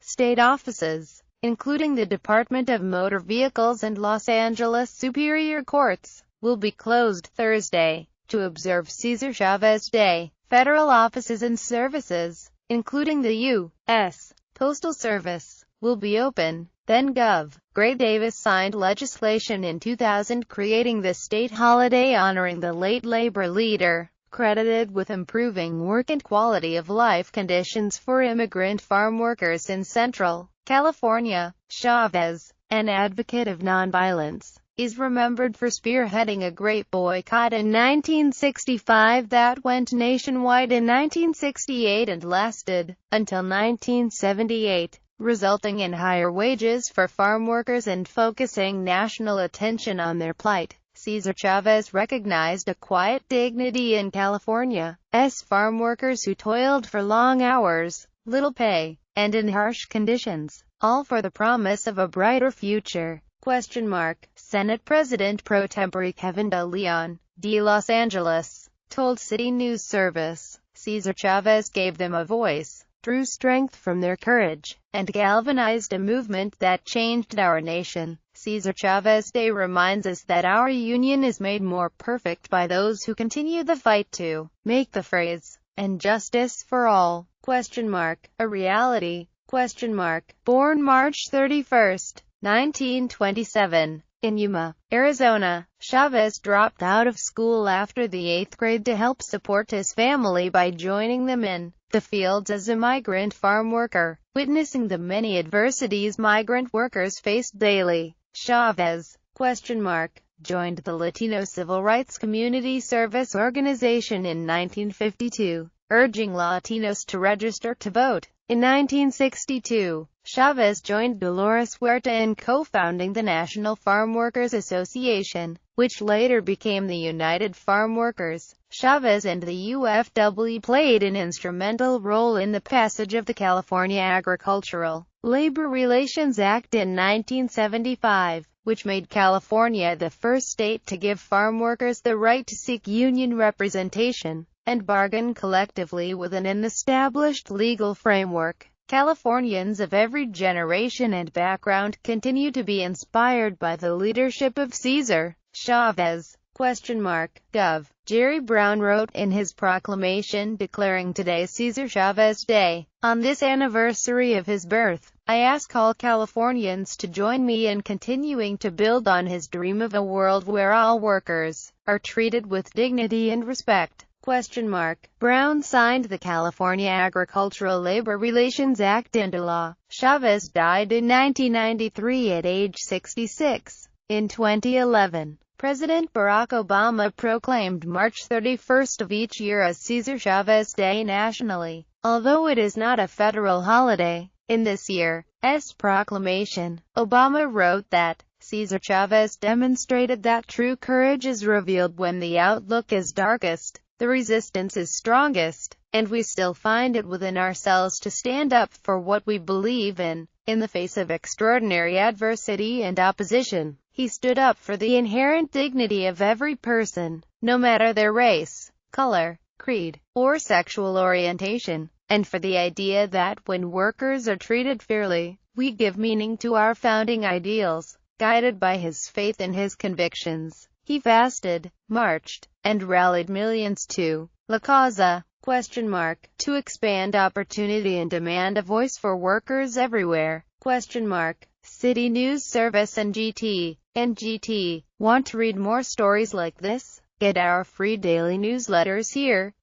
state offices, including the Department of Motor Vehicles and Los Angeles Superior Courts, will be closed Thursday to observe Cesar Chavez Day. Federal offices and services, including the U.S. Postal Service, will be open. Then-Gov. Gray Davis signed legislation in 2000 creating the state holiday honoring the late labor leader, credited with improving work and quality of life conditions for immigrant farm workers in Central California. Chavez, an advocate of nonviolence, is remembered for spearheading a grape boycott in 1965 that went nationwide in 1968 and lasted until 1978, resulting in higher wages for farm workers and focusing national attention on their plight. Cesar Chavez recognized a quiet dignity in California's farm workers who toiled for long hours, little pay, and in harsh conditions, all for the promise of a brighter future. Senate President pro tempore Kevin de Leon, de Los Angeles, told City News Service, Cesar Chavez gave them a voice, drew strength from their courage, and galvanized a movement that changed our nation. Cesar Chavez Day reminds us that our union is made more perfect by those who continue the fight to make the phrase, and justice for all, a reality, Born March 31, 1927, in Yuma, Arizona, Chavez dropped out of school after the 8th grade to help support his family by joining them in the fields as a migrant farm worker, witnessing the many adversities migrant workers faced daily. Chavez, joined the Latino Civil Rights Community Service Organization in 1952, urging Latinos to register to vote. In 1962, Chavez joined Dolores Huerta in co-founding the National Farm Workers Association, which later became the United Farm Workers. Chavez and the UFW played an instrumental role in the passage of the California Agricultural Labor Relations Act in 1975, which made California the first state to give farm workers the right to seek union representation and bargain collectively within an established legal framework. Californians of every generation and background continue to be inspired by the leadership of Cesar Chavez. Gov. Jerry Brown wrote in his proclamation declaring today Cesar Chavez Day. On this anniversary of his birth, I ask all Californians to join me in continuing to build on his dream of a world where all workers are treated with dignity and respect. Brown signed the California Agricultural Labor Relations Act into law. Chavez died in 1993 at age 66. In 2011, President Barack Obama proclaimed March 31st of each year as Cesar Chavez Day nationally, although it is not a federal holiday. In this year's proclamation, Obama wrote that Cesar Chavez demonstrated that true courage is revealed when the outlook is darkest, the resistance is strongest, and we still find it within ourselves to stand up for what we believe in the face of extraordinary adversity and opposition. He stood up for the inherent dignity of every person, no matter their race, color, creed, or sexual orientation, and for the idea that when workers are treated fairly, we give meaning to our founding ideals. Guided by his faith and his convictions, he fasted, marched, and rallied millions to La Causa, to expand opportunity and demand a voice for workers everywhere, City News Service and NGT. Want to read more stories like this? Get our free daily newsletters here.